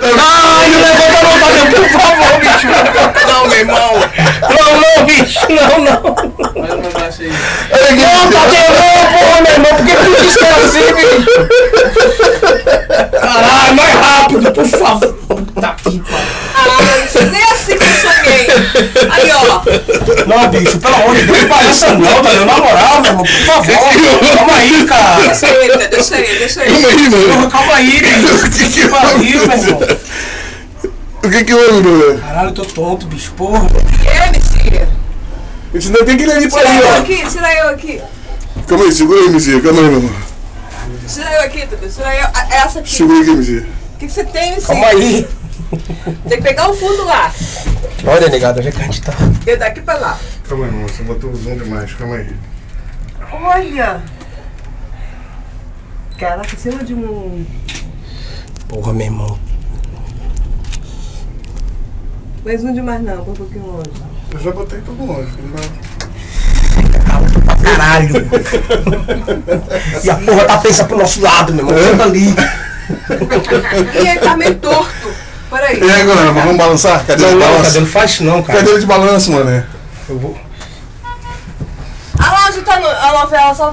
Ai, não levanta não, Tadeu, por favor, bicho. Não levanta não, meu irmão. Não, bicho, não. Olha o meu braço aí. Não, Tadeu, não, porra, meu irmão. Por que tu disse que era assim, bicho? Caralho, mais rápido, por favor. Tá aqui, Ah, nem assim que eu sonhei. Aí, ó. Não, bicho, pelo amor de Deus, não parece não, Tadeu, na moral, meu irmão, por favor. Calma aí, cara. Deixa ele. Calma aí, mano. Porra, calma aí, bicho. O que pariu, meu irmão? O que houve, Bruno? Caralho, eu tô tonto, bicho, porra. MC. Isso não tem que ir ali pra Tira aí, eu ó. aqui, tira eu aqui. Calma aí, segura aí, MC. Calma aí, meu irmão. Tira eu aqui, Tudo. Tira eu. Essa aqui. Segura aí, MC. O que você tem, MC? Calma aí. Tem que pegar o fundo lá. Olha, negada, vê que a gente tá. E daqui pra lá. Calma aí, irmão. Você botou o zoom demais. Calma aí. Olha. Caraca, em cima de um... Porra, meu irmão. Mais um demais não, um pouquinho longe. Eu já botei todo longe. Alto pra caralho. E a porra tá pensa pro nosso lado, meu irmão. Senta ali. E ele tá meio torto. Peraí. E agora, mas vamos balançar? Cadeira de Não, balanço? Tadeu, não faz isso não, cara. Cadeira de balanço, mano. Eu vou. Ah lá onde tá a novela, só